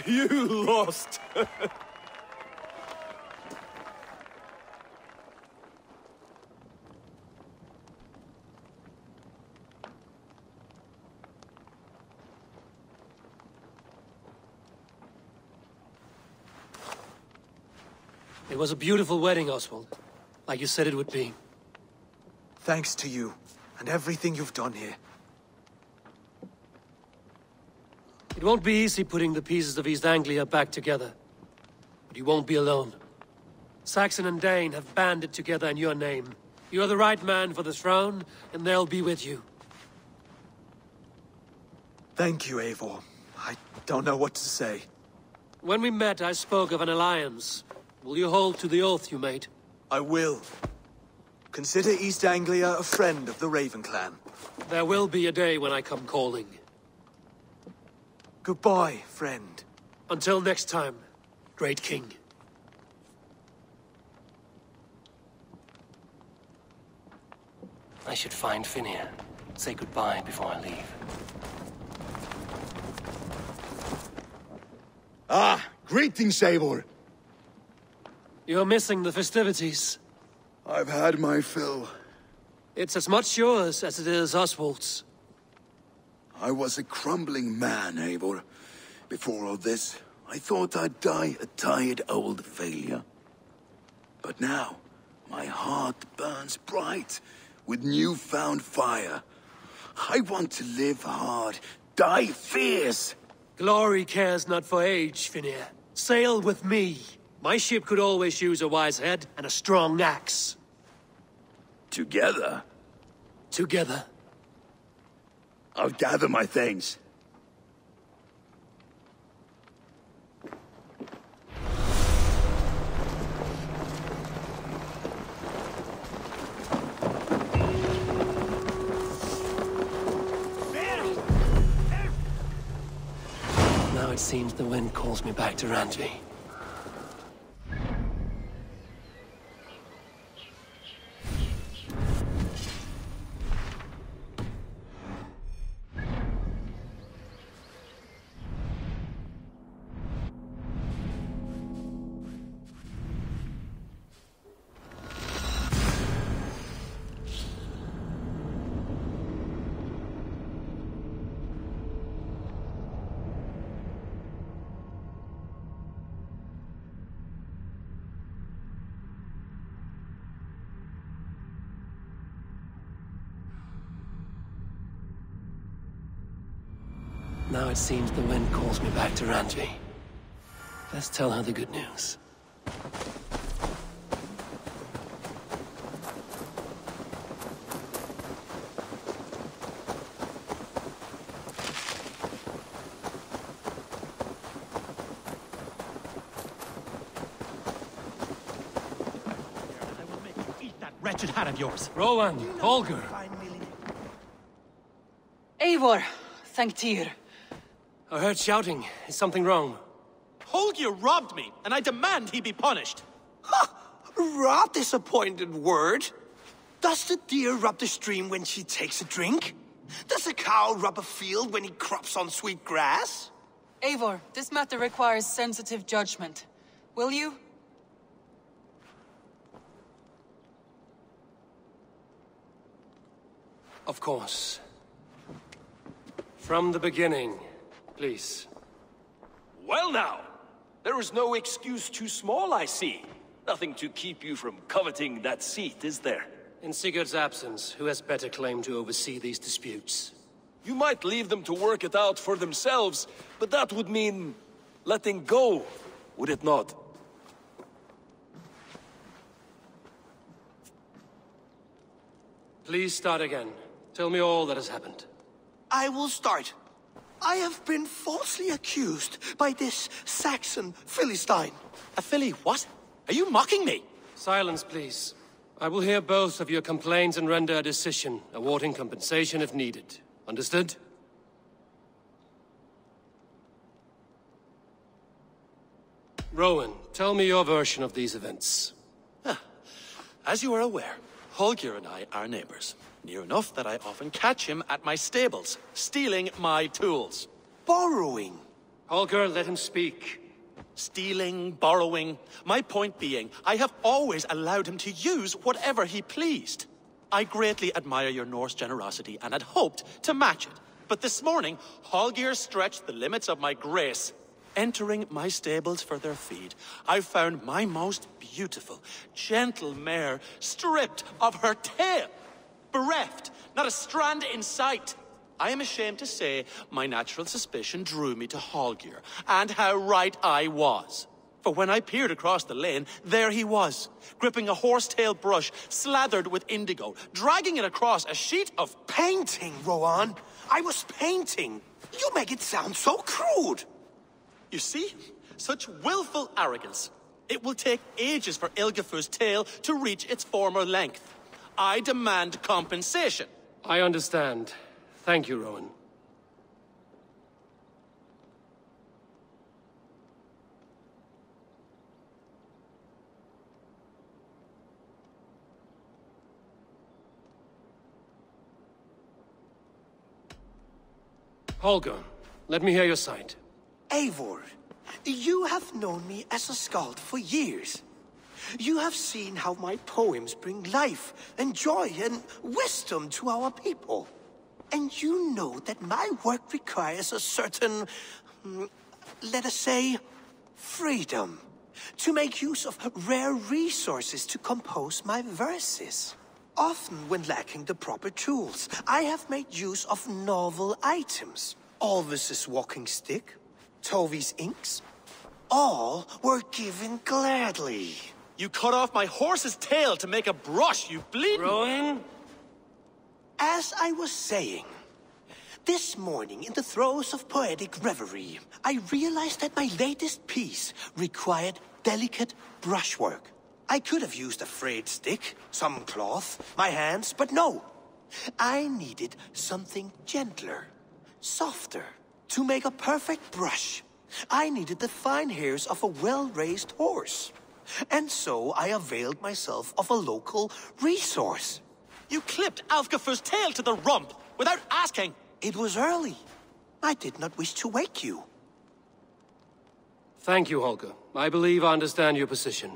You lost! It was a beautiful wedding, Oswald. Like you said it would be. Thanks to you, and everything you've done here. It won't be easy putting the pieces of East Anglia back together. But you won't be alone. Saxon and Dane have banded together in your name. You are the right man for the throne, and they'll be with you. Thank you, Eivor. I don't know what to say. When we met, I spoke of an alliance. Will you hold to the oath you made? I will. Consider East Anglia a friend of the Raven clan. There will be a day when I come calling. Goodbye, friend. Until next time, great king. I should find Finir. Say goodbye before I leave. Ah, greetings, Eivor. You're missing the festivities. I've had my fill. It's as much yours as it is Oswald's. I was a crumbling man, Eivor. Before all this, I thought I'd die a tired old failure. But now, my heart burns bright with newfound fire. I want to live hard, die fierce. Glory cares not for age, Finir. Sail with me. My ship could always use a wise head and a strong axe. Together? Together. I'll gather my things. Now it seems the wind calls me back to Randvi. Now it seems the wind calls me back to Randvi. Let's tell her the good news. I will make you eat that wretched hat of yours. Rowan, Holger. Eivor, thank Tyr. I heard shouting. Is something wrong? Holger robbed me, and I demand he be punished. Rub disappointed word. Does the deer rub the stream when she takes a drink? Does a cow rub a field when he crops on sweet grass? Eivor, this matter requires sensitive judgment. Will you? Of course. From the beginning, please. Well now, there is no excuse too small, I see. Nothing to keep you from coveting that seat, is there? In Sigurd's absence, who has better claim to oversee these disputes? You might leave them to work it out for themselves, but that would mean letting go, would it not? Please start again. Tell me all that has happened. I will start. I have been falsely accused by this Saxon Philistine. A filly what? Are you mocking me? Silence, please. I will hear both of your complaints and render a decision, awarding compensation if needed. Understood? Rowan, tell me your version of these events. As you are aware, Holger and I are neighbors. Near enough that I often catch him at my stables, stealing my tools. Borrowing. Holger, let him speak. Stealing, borrowing. My point being, I have always allowed him to use whatever he pleased. I greatly admire your Norse generosity and had hoped to match it. But this morning, Holger stretched the limits of my grace. Entering my stables for their feed, I found my most beautiful, gentle mare stripped of her tail. Bereft, not a strand in sight. I am ashamed to say my natural suspicion drew me to Holger, and how right I was. For when I peered across the lane, there he was, gripping a horsetail brush slathered with indigo, dragging it across a sheet of... Painting, Rowan! I was painting! You make it sound so crude! You see? Such willful arrogance. It will take ages for Ilgafur's tail to reach its former length. I demand compensation. I understand. Thank you, Rowan. Holger, let me hear your side. Eivor, you have known me as a skald for years. You have seen how my poems bring life and joy and wisdom to our people. And you know that my work requires a certain, let us say, freedom. To make use of rare resources to compose my verses. Often when lacking the proper tools, I have made use of novel items. Alvis's walking stick, Tovi's inks. All were given gladly. You cut off my horse's tail to make a brush, you bleeding... Rowan? As I was saying, this morning in the throes of poetic reverie, I realized that my latest piece required delicate brushwork. I could have used a frayed stick, some cloth, my hands, but no. I needed something gentler, softer. To make a perfect brush, I needed the fine hairs of a well-raised horse. And so I availed myself of a local resource. You clipped Alfgafur's tail to the rump without asking. It was early. I did not wish to wake you. Thank you, Holger. I believe I understand your position.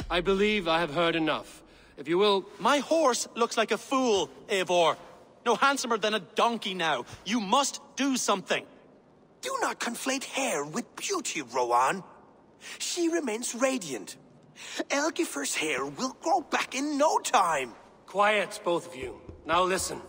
I believe I have heard enough. If you will... My horse looks like a fool, Eivor. No handsomer than a donkey now. You must do something. Do not conflate hair with beauty, Rowan. She remains radiant. Elgifur's hair will grow back in no time. Quiet, both of you. Now listen.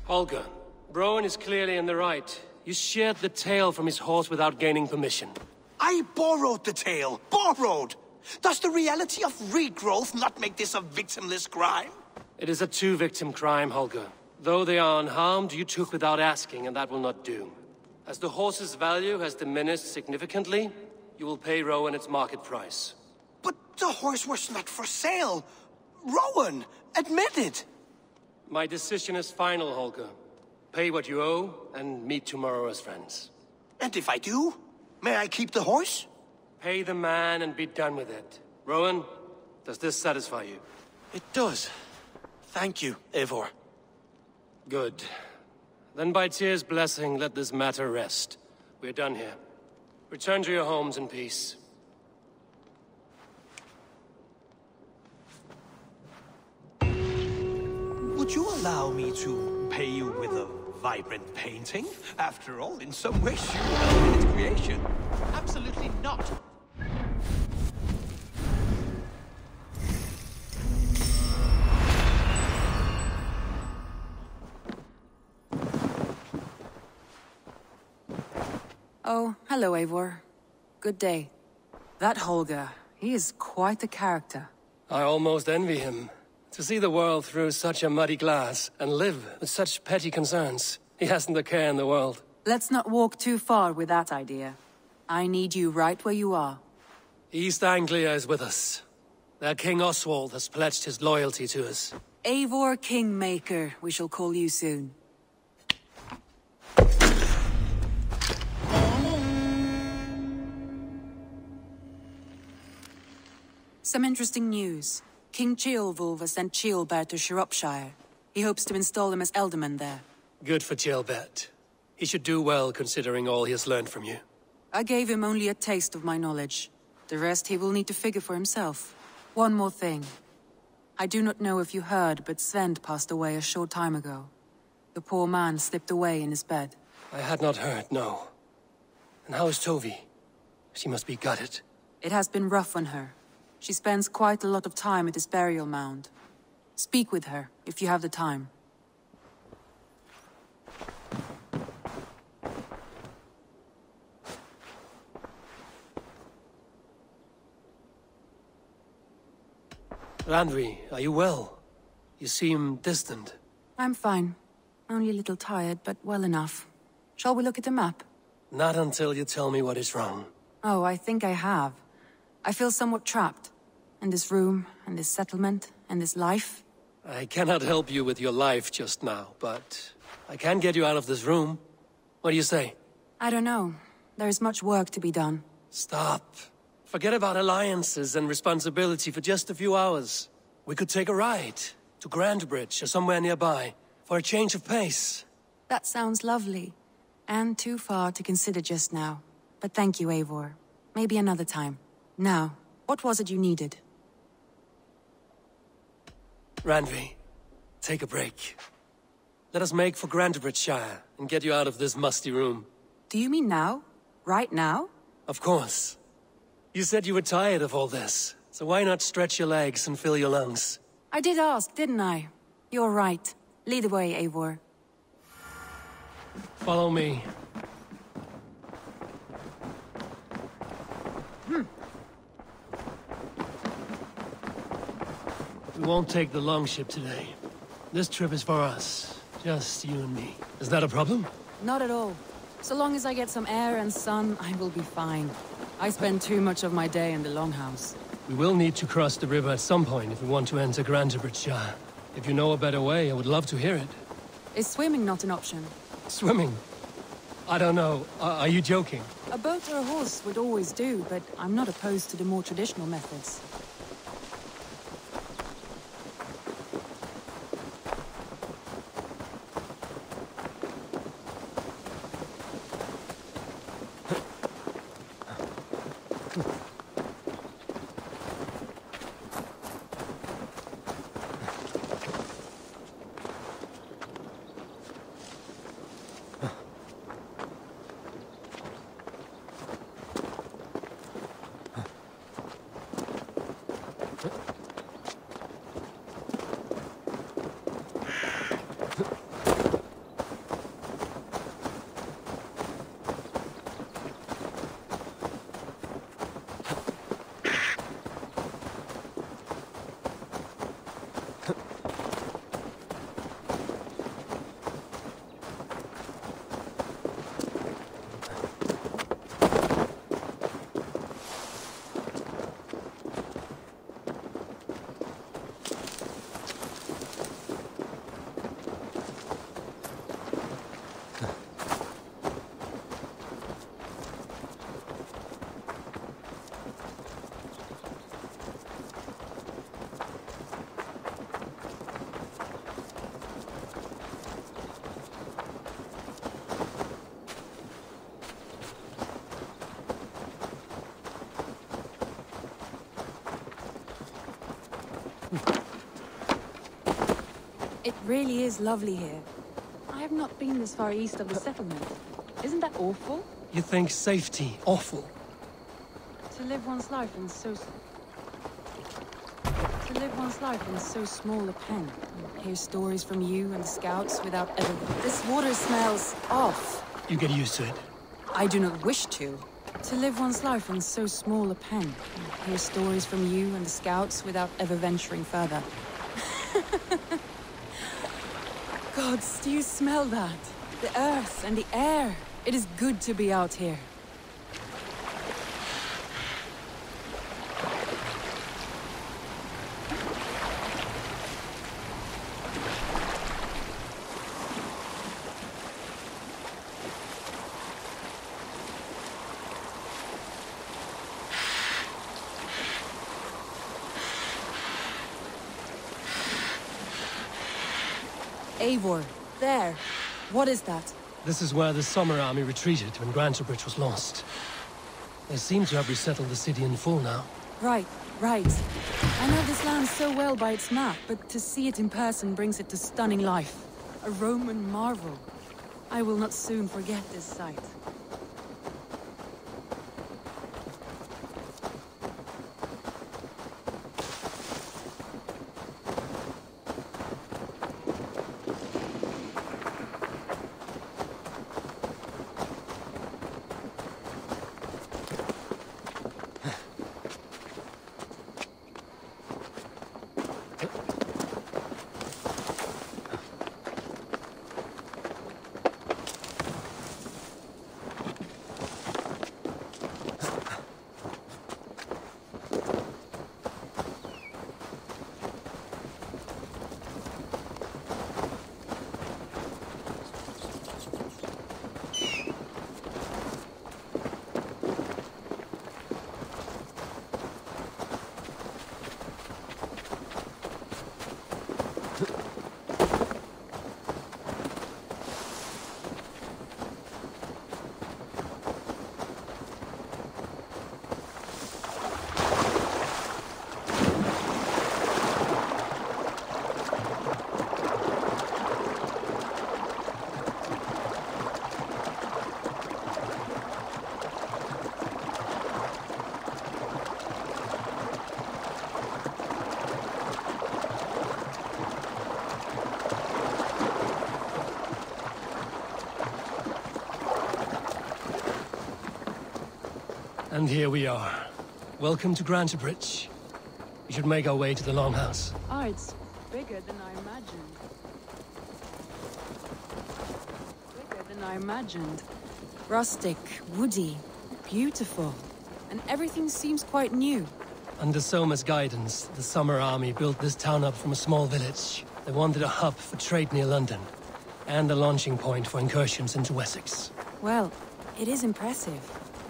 Holger, Rowan is clearly in the right. You sheared the tail from his horse without gaining permission. I borrowed the tail. Borrowed! Does the reality of regrowth not make this a victimless crime? It is a two-victim crime, Holger. Though they are unharmed, you took without asking, and that will not do. As the horse's value has diminished significantly, you will pay Rowan its market price. But the horse was not for sale. Rowan, admit it. My decision is final, Holger. Pay what you owe, and meet tomorrow as friends. And if I do, may I keep the horse? Pay the man and be done with it. Rowan, does this satisfy you? It does. Thank you, Eivor. Good. Then by Tyr's blessing, let this matter rest. We're done here. Return to your homes in peace. Would you allow me to pay you with a vibrant painting? After all, in some ways you helped its creation. Absolutely not. Oh, hello, Eivor. Good day. That Holger, he is quite the character. I almost envy him. To see the world through such a muddy glass, and live with such petty concerns. He hasn't a care in the world. Let's not walk too far with that idea. I need you right where you are. East Anglia is with us. Their King Oswald has pledged his loyalty to us. Eivor Kingmaker, we shall call you soon. Some interesting news. King Ceolwulf has sent Ceolbert to Shropshire. He hopes to install him as Elderman there. Good for Ceolbert. He should do well considering all he has learned from you. I gave him only a taste of my knowledge. The rest he will need to figure for himself. One more thing. I do not know if you heard, but Sven passed away a short time ago. The poor man slipped away in his bed. I had not heard, no. And how is Tovi? She must be gutted. It has been rough on her. She spends quite a lot of time at his burial mound. Speak with her, if you have the time. Randvi, are you well? You seem distant. I'm fine. Only a little tired, but well enough. Shall we look at the map? Not until you tell me what is wrong. Oh, I think I have. I feel somewhat trapped. In this room, and this settlement, and this life. I cannot help you with your life just now, but I can get you out of this room. What do you say? I don't know. There is much work to be done. Stop. Forget about alliances and responsibility for just a few hours. We could take a ride to Grandbridge or somewhere nearby for a change of pace. That sounds lovely. And too far to consider just now. But thank you, Eivor. Maybe another time. Now, what was it you needed? Randvi, take a break. Let us make for Grandbridgeshire and get you out of this musty room. Do you mean now? Right now? Of course. You said you were tired of all this, so why not stretch your legs and fill your lungs? I did ask, didn't I? You're right. Lead the way, Eivor. Follow me. We won't take the longship today. This trip is for us. Just you and me. Is that a problem? Not at all. So long as I get some air and sun, I will be fine. I spend too much of my day in the longhouse. We will need to cross the river at some point if we want to enter Grandbridgeshire. If you know a better way, I would love to hear it. Is swimming not an option? Swimming? I don't know. Are you joking? A boat or a horse would always do, but I'm not opposed to the more traditional methods. It really is lovely here. I have not been this far east of the settlement. Isn't that awful? You think safety awful? To live one's life in so... To live one's life in so small a pen. Hear stories from you and the scouts without ever... This water smells off. You get used to it. I do not wish to. To live one's life in so small a pen. Hear stories from you and the scouts without ever venturing further. Gods, do you smell that? The earth and the air. It is good to be out here. Eivor, there. What is that? This is where the Summer Army retreated when Grantebridge was lost. They seem to have resettled the city in full now. Right. I know this land so well by its map, but to see it in person brings it to stunning life. A Roman marvel. I will not soon forget this sight. And here we are. Welcome to Grantebridge. We should make our way to the Longhouse. Oh, it's bigger than I imagined. Rustic, woody, beautiful. And everything seems quite new. Under Soma's guidance, the Summer Army built this town up from a small village. They wanted a hub for trade near London, and a launching point for incursions into Wessex. Well, it is impressive.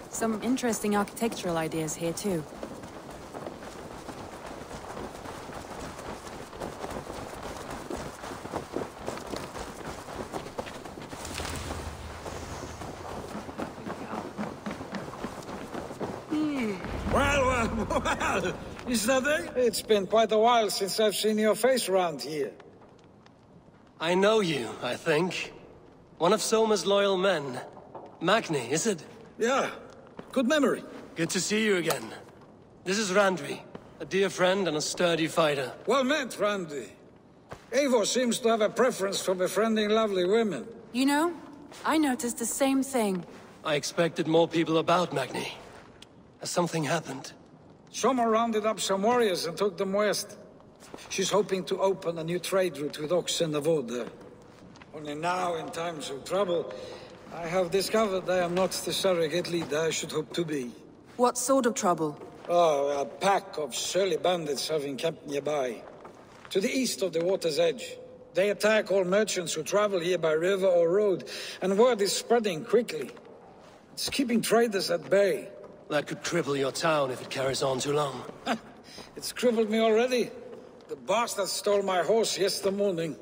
Some interesting architectural ideas here, too. Well, is that it? It's been quite a while since I've seen your face around here. I know you, I think. One of Soma's loyal men. Magni, is it? Yeah, good memory. Good to see you again. This is Randvi, a dear friend and a sturdy fighter. Well met, Randvi. Eivor seems to have a preference for befriending lovely women. You know, I noticed the same thing. I expected more people about Magni. Has something happened? Soma rounded up some warriors and took them west. She's hoping to open a new trade route with Ox and Avod there. Only now, in times of trouble, I have discovered I am not the surrogate leader I should hope to be. What sort of trouble? Oh, a pack of surly bandits have encamped nearby. To the east of the water's edge. They attack all merchants who travel here by river or road, and word is spreading quickly. It's keeping traders at bay. That could cripple your town if it carries on too long. It's crippled me already. The bastard stole my horse yesterday morning.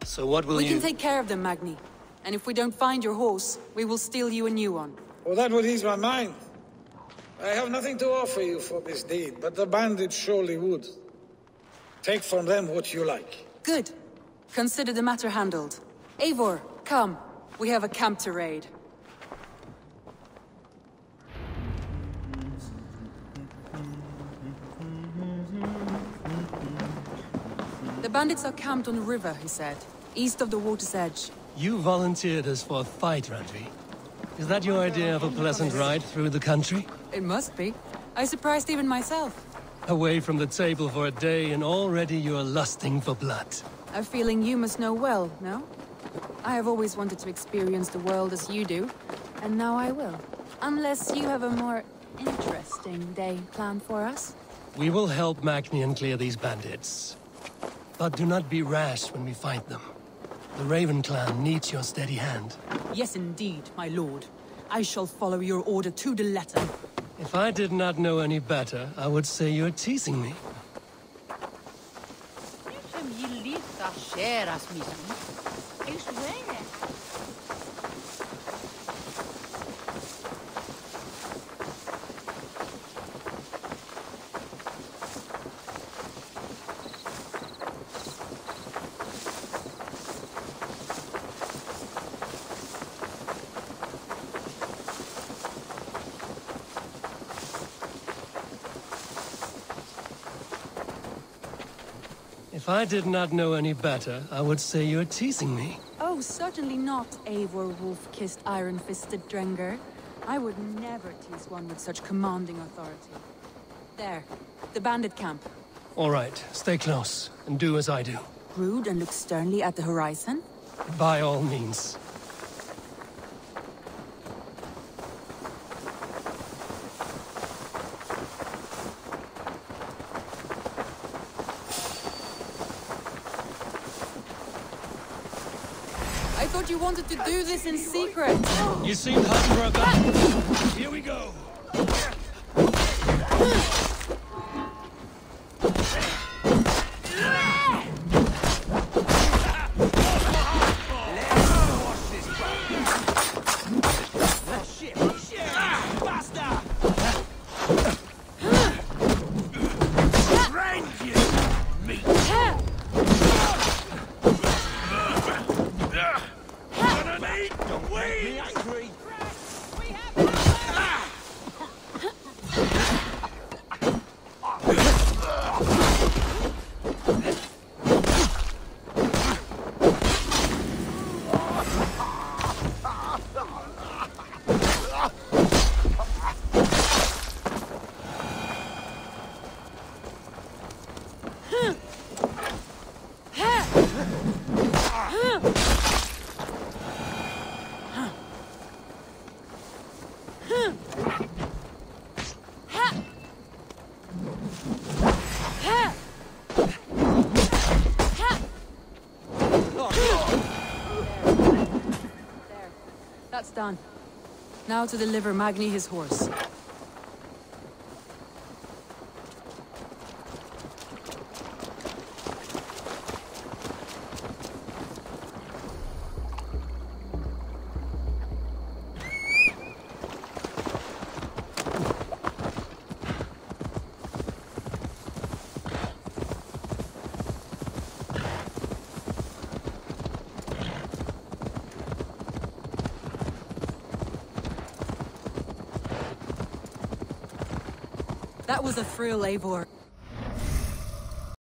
So what will We you... can take care of them, Magni. And if we don't find your horse, we will steal you a new one. Oh, that would ease my mind. I have nothing to offer you for this deed, but the bandits surely would. Take from them what you like. Good. Consider the matter handled. Eivor, come. We have a camp to raid. The bandits are camped on the river, he said. East of the water's edge. You volunteered us for a fight, Randvi. Is that your idea of a pleasant ride through the country? It must be. I surprised even myself. Away from the table for a day and already you're lusting for blood. A feeling you must know well, no? I have always wanted to experience the world as you do, and now I will. Unless you have a more interesting day planned for us? We will help Magnian clear these bandits. But do not be rash when we fight them. The Raven clan needs your steady hand. Yes, indeed, my lord. I shall follow your order to the letter. If I did not know any better, I would say you're teasing me. If I did not know any better, I would say you're teasing me. Oh, certainly not, Eivor wolf-kissed iron-fisted Drenger. I would never tease one with such commanding authority. There, the bandit camp. All right, stay close, and do as I do. Brood and look sternly at the horizon? By all means. I thought you wanted to do this in secret. You seem heartbroken. Here we go. That's done. Now to deliver Magni his horse. That was a thrill, Eivor.